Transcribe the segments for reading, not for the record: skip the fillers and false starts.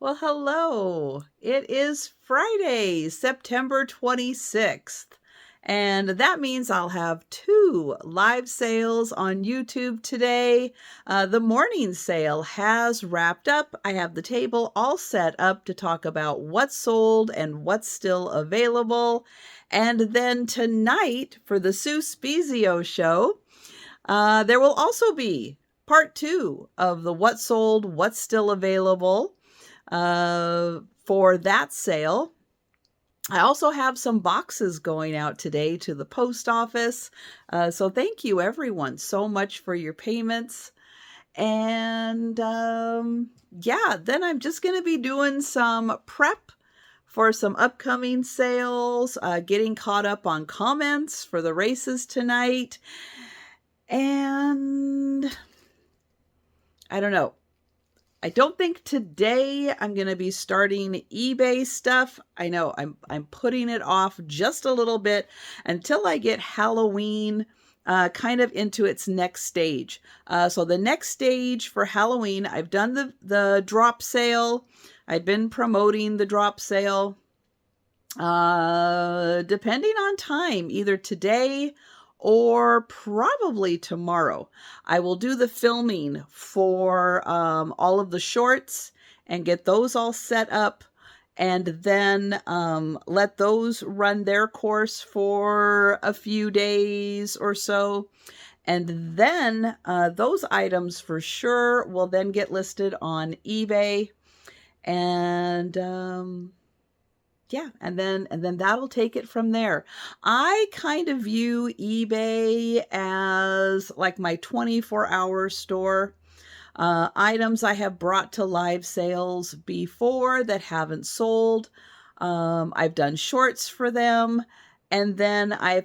Well, hello. It is Friday, September 26th. And that means I'll have two live sales on YouTube today. The morning sale has wrapped up. I have the table all set up to talk about what's sold and what's still available. And then tonight for the Sue Spezio show, there will also be part two of the what's sold, what's still available for that sale. I also have some boxes going out today to the post office. So thank you everyone so much for your payments. And yeah, then I'm just going to be doing some prep for some upcoming sales, getting caught up on comments for the races tonight. And I don't know. I don't think today I'm going to be starting eBay stuff. I know I'm putting it off just a little bit until I get Halloween kind of into its next stage. So the next stage for Halloween, I've done the drop sale. I've been promoting the drop sale. Depending on time, either today or probably tomorrow, I will do the filming for all of the shorts and get those all set up, and then let those run their course for a few days or so. And then those items for sure will then get listed on eBay. And yeah, and then that'll take it from there. I kind of view eBay as like my 24-hour store. Items I have brought to live sales before that haven't sold. I've done shorts for them, and then I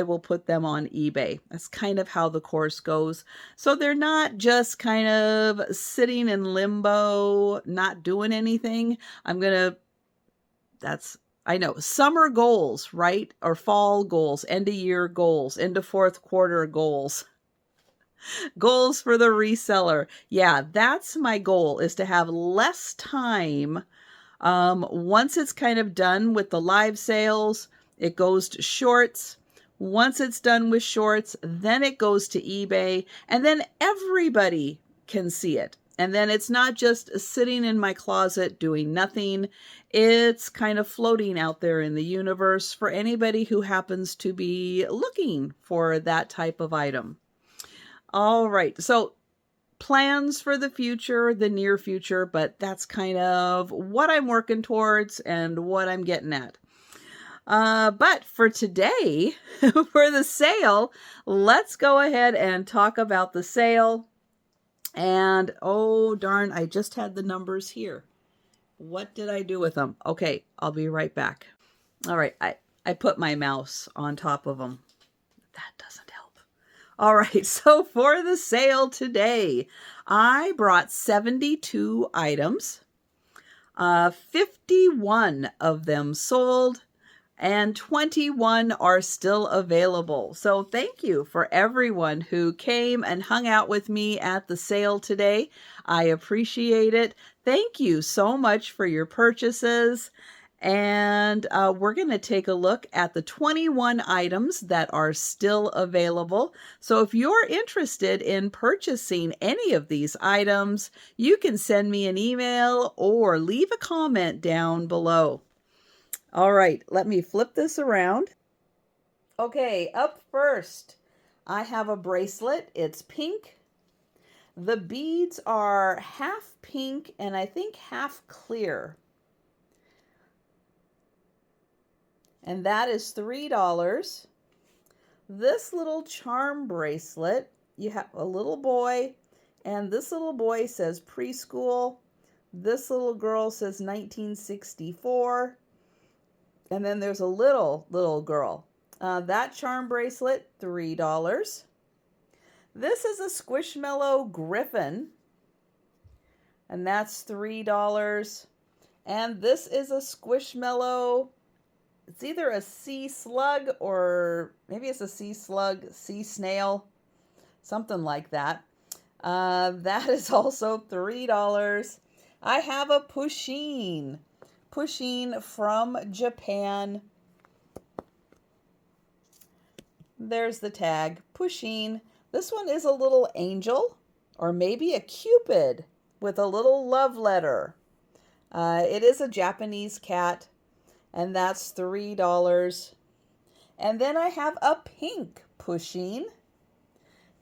will put them on eBay. That's kind of how the course goes. So they're not just kind of sitting in limbo, not doing anything. I know, summer goals, right? Or fall goals, end of year goals, end of fourth quarter goals. Goals for the reseller. Yeah, that's my goal, is to have less time. Once it's kind of done with the live sales, it goes to shorts. Once it's done with shorts, then it goes to eBay, and then everybody can see it. And then it's not just sitting in my closet doing nothing. It's kind of floating out there in the universe for anybody who happens to be looking for that type of item. All right, so plans for the future, the near future, but that's kind of what I'm working towards and what I'm getting at. But for today, for the sale, let's go ahead and talk about the sale. And oh darn, I just had the numbers here. What did I do with them? Okay, I'll be right back. All right, I put my mouse on top of them. That doesn't help. All right, so for the sale today, I brought 72 items. 51 of them sold, and 21 are still available. So thank you for everyone who came and hung out with me at the sale today. I appreciate it. Thank you so much for your purchases. And we're going to take a look at the 21 items that are still available. So if you're interested in purchasing any of these items, you can send me an email or leave a comment down below. All right, let me flip this around. Okay, up first, I have a bracelet. It's pink. The beads are half pink and I think half clear. And that is $3. This little charm bracelet, you have a little boy, and this little boy says preschool. This little girl says 1964. And then there's a little girl. That charm bracelet, $3. This is a Squishmallow Griffin, and that's $3. And this is a Squishmallow, it's either a sea slug or maybe it's a sea slug, sea snail, something like that. That is also $3. I have a pusheen. Pusheen from Japan. There's the tag, pusheen. This one is a little angel, or maybe a cupid with a little love letter. It is a Japanese cat, and that's $3. And then I have a pink pusheen.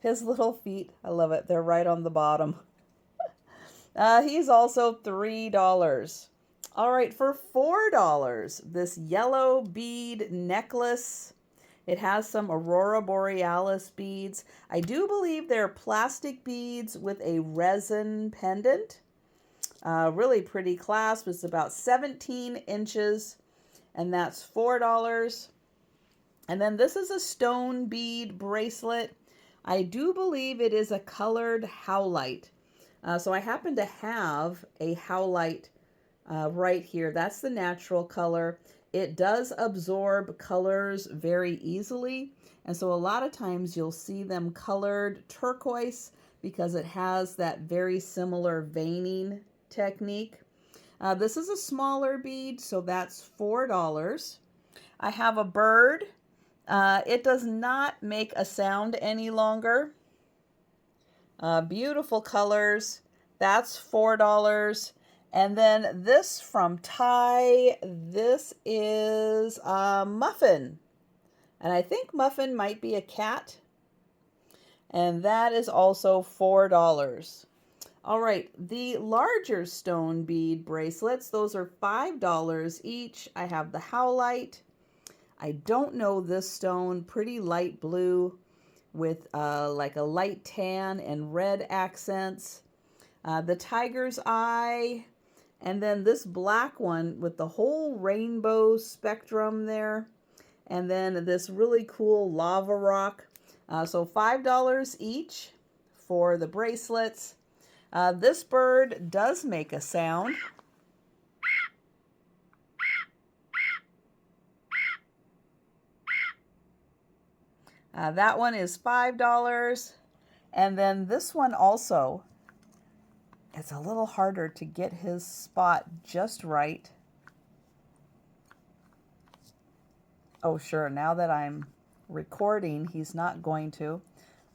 His little feet, I love it. They're right on the bottom. He's also $3. All right, for $4, this yellow bead necklace. It has some Aurora Borealis beads. I do believe they're plastic beads with a resin pendant. Really pretty clasp. It's about 17 inches, and that's $4. And then this is a stone bead bracelet. I do believe it is a colored howlite. So I happen to have a howlite right here. That's the natural color. It does absorb colors very easily. And so a lot of times you'll see them colored turquoise because it has that very similar veining technique. This is a smaller bead, so that's $4. I have a bird. It does not make a sound any longer. Beautiful colors. That's $4. And then this from Thai, this is Muffin. And I think Muffin might be a cat. And that is also $4. All right, the larger stone bead bracelets, those are $5 each. I have the howlite. I don't know this stone, pretty light blue with like a light tan and red accents. The tiger's eye, and then this black one with the whole rainbow spectrum there. And then this really cool lava rock. So $5 each for the bracelets. This bird does make a sound. That one is $5. And then this one also, it's a little harder to get his spot just right. Oh, sure. Now that I'm recording, he's not going to.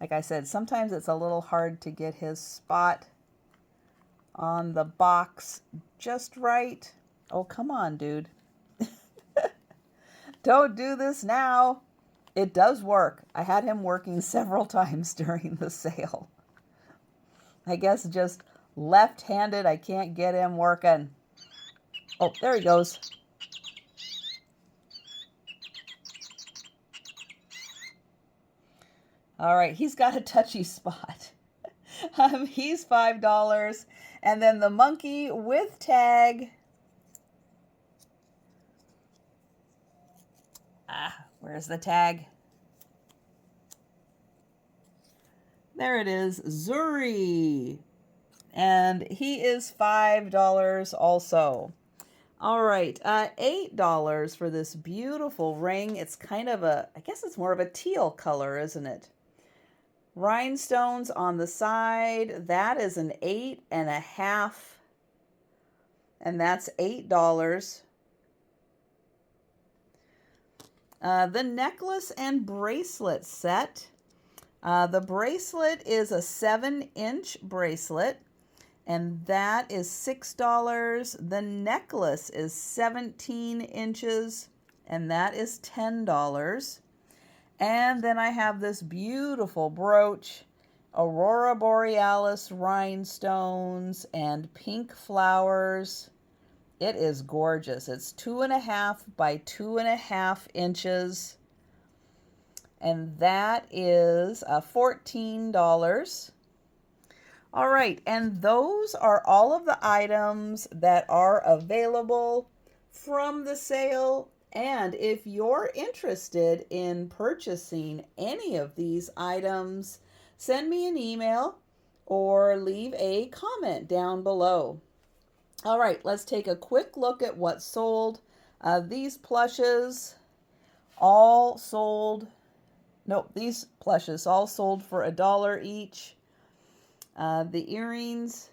Like I said, sometimes it's a little hard to get his spot on the box just right. Oh, come on, dude. Don't do this now. It does work. I had him working several times during the sale. I guess just left-handed, I can't get him working. Oh, there he goes. All right, he's got a touchy spot. He's $5. And then the monkey with tag. Where's the tag? There it is, Zuri. And he is $5 also. All right, $8 for this beautiful ring. It's kind of a, I guess it's more of a teal color, isn't it? Rhinestones on the side. That is an 8.5. And that's $8. The necklace and bracelet set. The bracelet is a 7-inch bracelet, and that is $6. The necklace is 17 inches, and that is $10. And then I have this beautiful brooch, Aurora Borealis rhinestones and pink flowers. It is gorgeous. It's 2.5 by 2.5 inches. And that is $14. All right, and those are all of the items that are available from the sale. And if you're interested in purchasing any of these items, send me an email or leave a comment down below. All right, let's take a quick look at what sold. These plushes all sold. Nope, these plushes all sold for $1 each. The earrings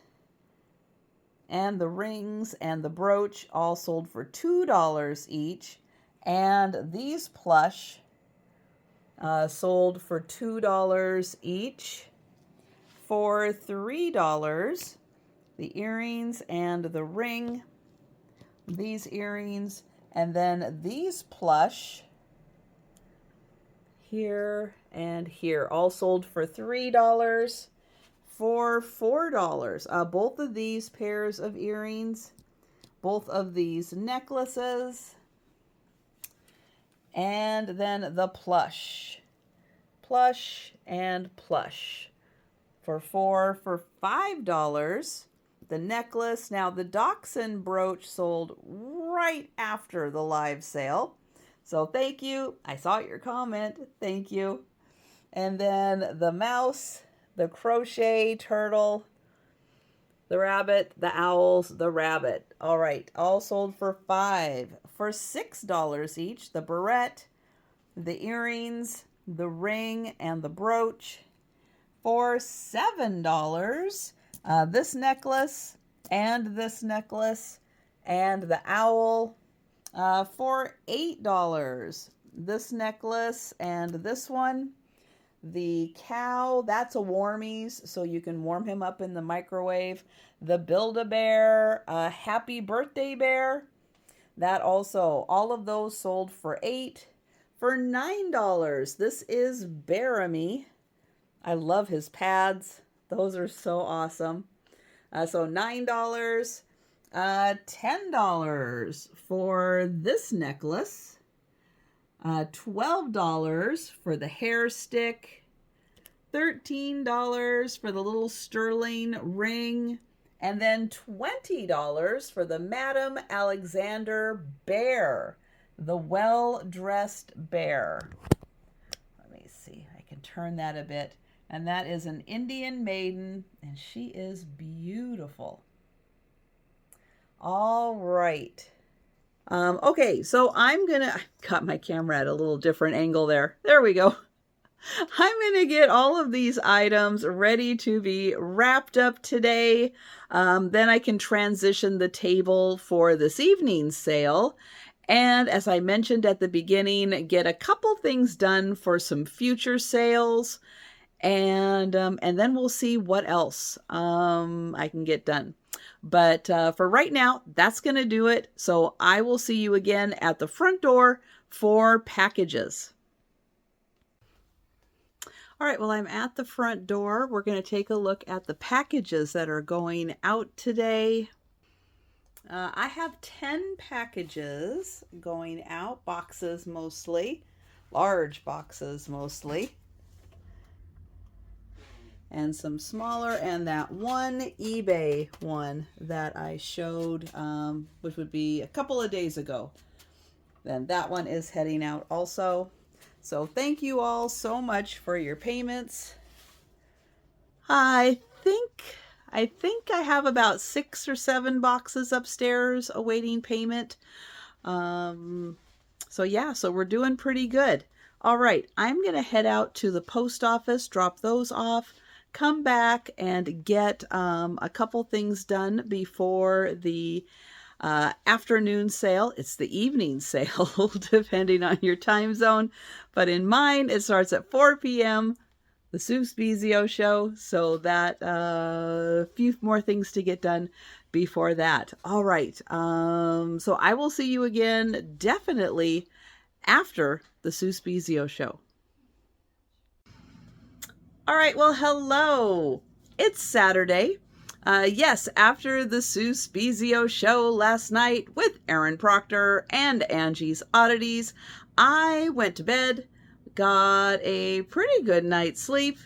and the rings and the brooch all sold for $2 each. And these plush sold for $2 each. For $3, the earrings and the ring, these earrings, and then these plush here and here, all sold for $3. For $4, both of these pairs of earrings, both of these necklaces, and then the plush and plush. For $5, the necklace. Now the dachshund brooch sold right after the live sale. So thank you. I saw your comment. Thank you. And then the mouse, the crochet turtle, the rabbit, the owls, the rabbit. All right, all sold for $5. For $6 each, the barrette, the earrings, the ring, and the brooch. For $7, this necklace and this necklace and the owl. For $8, this necklace and this one. The cow, that's a warmies, so you can warm him up in the microwave. The Build-A-Bear, Happy Birthday Bear, that also, all of those sold for $8. For $9, this is Baramy. I love his pads. Those are so awesome. So $9. $10 for this necklace. $12 for the hair stick. $13 for the little sterling ring. And then $20 for the Madame Alexander bear. The well-dressed bear. Let me see. I can turn that a bit. And that is an Indian maiden, and she is beautiful. All right. Okay, so I got my camera at a little different angle there. There we go. I'm going to get all of these items ready to be wrapped up today. Then I can transition the table for this evening's sale. And as I mentioned at the beginning, get a couple things done for some future sales. And then we'll see what else I can get done. But for right now, that's going to do it. So I will see you again at the front door for packages. All right, well, I'm at the front door. We're going to take a look at the packages that are going out today. I have 10 packages going out, boxes mostly, large boxes mostly. And some smaller, and that one eBay one that I showed, which would be a couple of days ago. Then that one is heading out also. So thank you all so much for your payments. I think I have about 6 or 7 boxes upstairs awaiting payment. So yeah, so we're doing pretty good. All right, I'm going to head out to the post office, drop those off, come back and get a couple things done before the afternoon sale. It's the evening sale, depending on your time zone. But in mine, it starts at 4 p.m., the Sue Spezio show. So that a few more things to get done before that. All right. So I will see you again definitely after the Sue Spezio show. All right, well, hello. It's Saturday. Yes, after the Sue Spezio show last night with Erin Proctor and Angie's Oddities, I went to bed, got a pretty good night's sleep,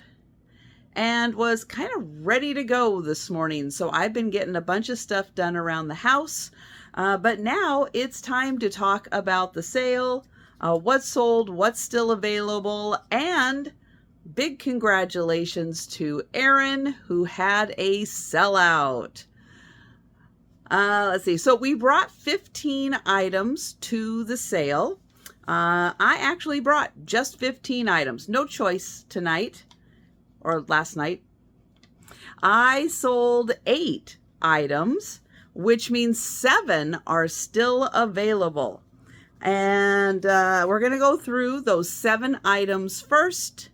and was kind of ready to go this morning. So I've been getting a bunch of stuff done around the house, but now it's time to talk about the sale, what's sold, what's still available, and big congratulations to Erin, who had a sellout. Let's see. So we brought 15 items to the sale. I actually brought just 15 items. No choice tonight or last night. I sold 8 items. which means 7 are still available. And we're going to go through those 7 items first.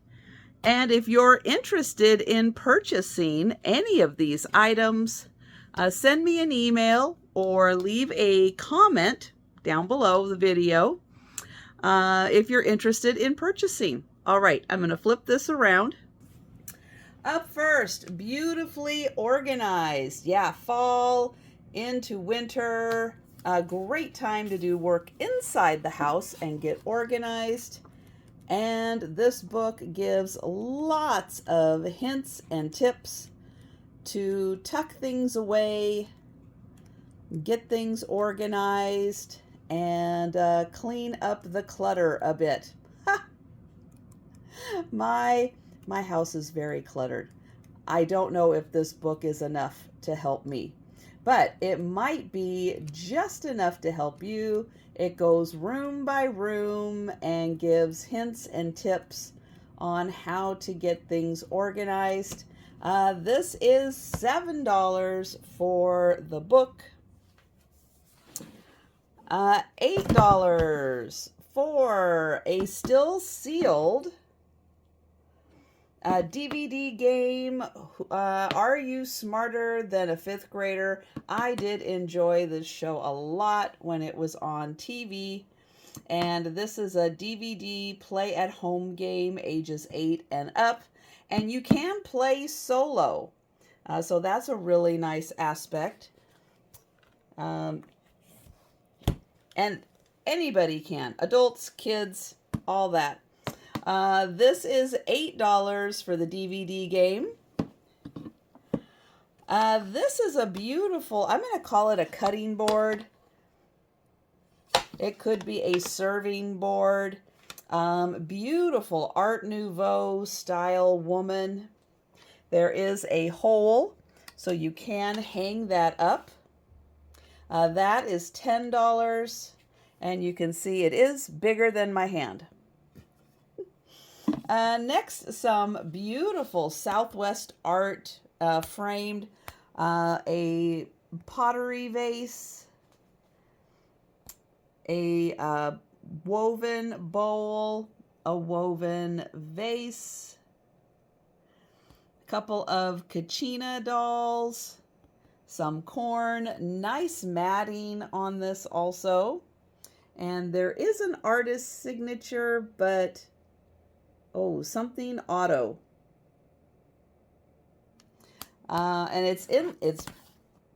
And if you're interested in purchasing any of these items, send me an email or leave a comment down below the video if you're interested in purchasing. All right, I'm going to flip this around. Up first, beautifully organized. Yeah, fall into winter. A great time to do work inside the house and get organized. And this book gives lots of hints and tips to tuck things away, get things organized, and clean up the clutter a bit. My house is very cluttered. I don't know if this book is enough to help me, but it might be just enough to help you. It goes room by room and gives hints and tips on how to get things organized. This is $7 for the book. $8 for a still sealed DVD game. Are you smarter than a 5th grader? I did enjoy this show a lot when it was on TV. And this is a DVD play-at-home game, ages 8 and up. And you can play solo. So that's a really nice aspect. And anybody can. Adults, kids, all that. This is $8 for the DVD game. This is a beautiful, I'm going to call it a cutting board. It could be a serving board. Beautiful Art Nouveau style woman. There is a hole, so you can hang that up. That is $10, and you can see it is bigger than my hand. Next, some beautiful Southwest art framed, a pottery vase, a woven bowl, a woven vase, a couple of Kachina dolls, some corn, nice matting on this also. And there is an artist's signature, but oh, something Otto. And it's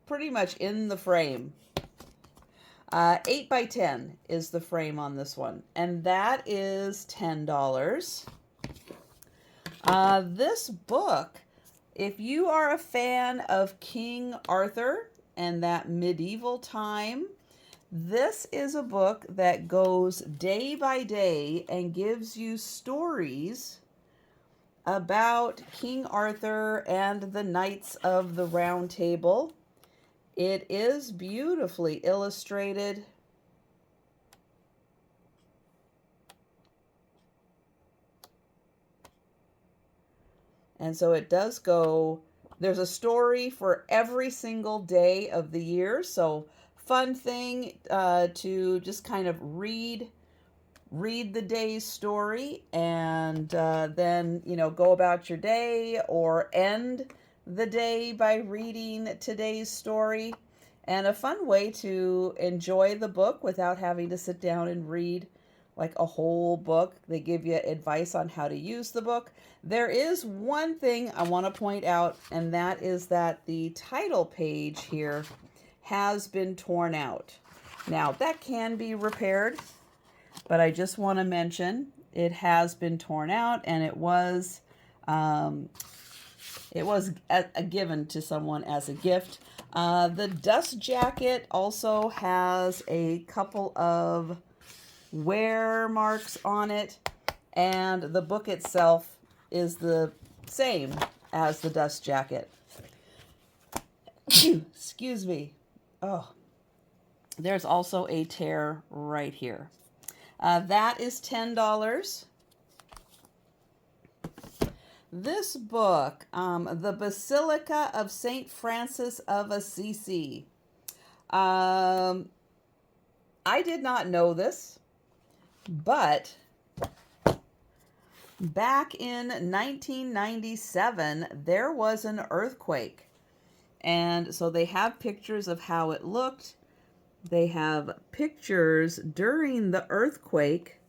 pretty much in the frame. 8 by 10 is the frame on this one, and that is $10. This book, if you are a fan of King Arthur and that medieval time, this is a book that goes day by day and gives you stories about King Arthur and the Knights of the Round Table. It is beautifully illustrated. And so it does go, there's a story for every single day of the year. So fun thing to just kind of read the day's story and then, go about your day or end the day by reading today's story. And a fun way to enjoy the book without having to sit down and read like a whole book. They give you advice on how to use the book. There is one thing I want to point out, and that is that the title page here has been torn out. Now, that can be repaired, but I just want to mention it has been torn out, and it was given to someone as a gift. The dust jacket also has a couple of wear marks on it, and the book itself is the same as the dust jacket. Excuse me. Oh, there's also a tear right here. That is $10. This book, The Basilica of St. Francis of Assisi. I did not know this, but back in 1997, there was an earthquake. And so they have pictures of how it looked. They have pictures during the earthquake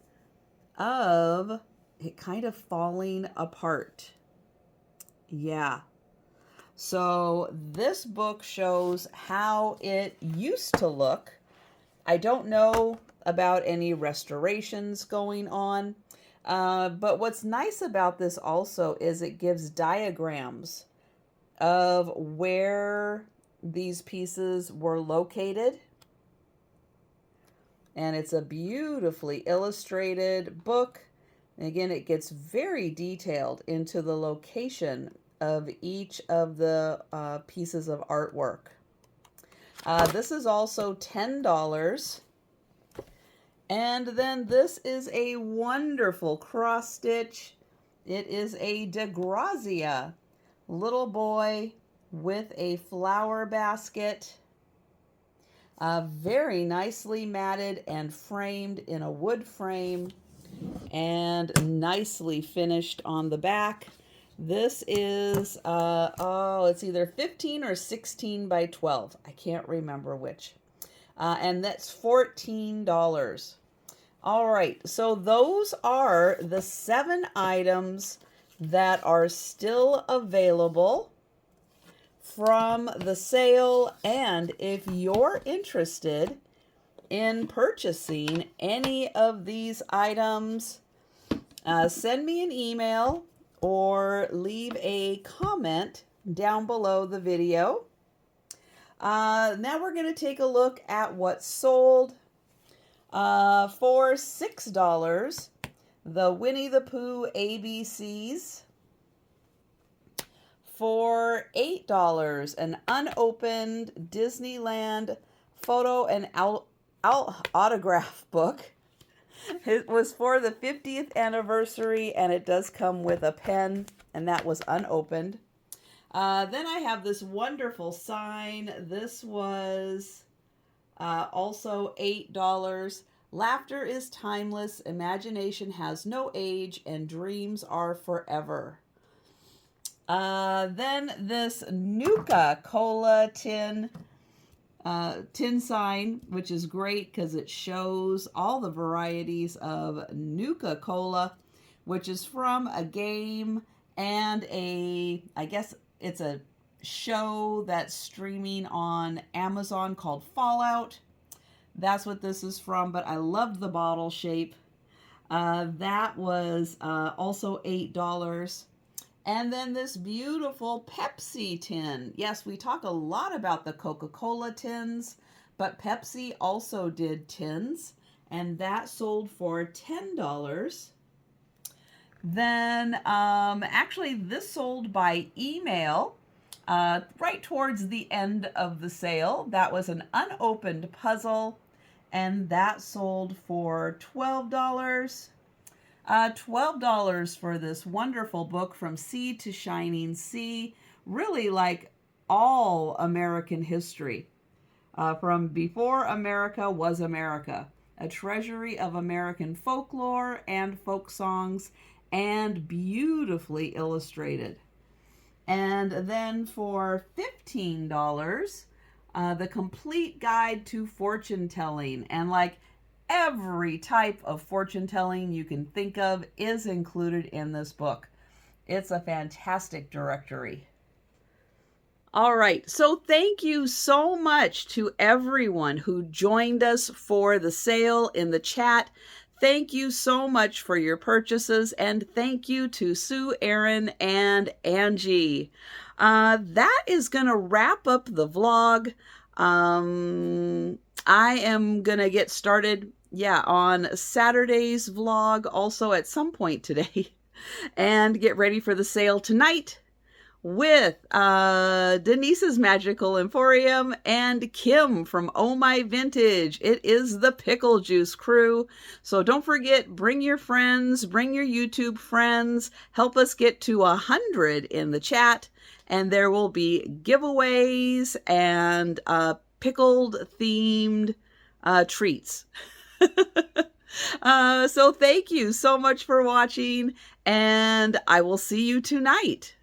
of it kind of falling apart. Yeah. So this book shows how it used to look. I don't know about any restorations going on. But what's nice about this also is it gives diagrams of where these pieces were located. And it's a beautifully illustrated book. And again, it gets very detailed into the location of each of the pieces of artwork. This is also $10. And then this is a wonderful cross stitch. It is a DeGrazia little boy with a flower basket. Very nicely matted and framed in a wood frame and nicely finished on the back. This is, it's either 15 or 16 by 12. I can't remember which. And that's $14. All right, so those are the 7 items that are still available from the sale. And if you're interested in purchasing any of these items, send me an email or leave a comment down below the video. Now we're going to take a look at what sold. For $6, the Winnie the Pooh ABCs. For $8, an unopened Disneyland photo and autograph book. It was for the 50th anniversary, and it does come with a pen, and that was unopened. Then I have this wonderful sign. This was also $8. Laughter is timeless, imagination has no age, and dreams are forever. Then this Nuka-Cola tin sign, which is great because it shows all the varieties of Nuka-Cola, which is from a game and I guess it's a show that's streaming on Amazon called Fallout. That's what this is from, but I love the bottle shape. That was also $8. And then this beautiful Pepsi tin. Yes, we talk a lot about the Coca-Cola tins, but Pepsi also did tins, and that sold for $10. Then, actually, this sold by email right towards the end of the sale. That was an unopened puzzle, and that sold for $12. $12 for this wonderful book, From Sea to Shining Sea, really like all American history, from before America was America, a treasury of American folklore and folk songs, and beautifully illustrated. And then for $15, the complete guide to fortune telling, and like every type of fortune telling you can think of is included in this book. It's a fantastic directory. All right, so thank you so much to everyone who joined us for the sale in the chat. Thank you so much for your purchases, and thank you to Sue, Erin, and Angie. That is going to wrap up the vlog. I am going to get started, on Saturday's vlog also at some point today, and get ready for the sale tonight with Denise's Magical Emporium and Kim from Oh My Vintage. It is the Pickle Juice crew. So don't forget, bring your friends, bring your YouTube friends, help us get to 100 in the chat, and there will be giveaways and pickled themed treats. So thank you so much for watching, and I will see you tonight.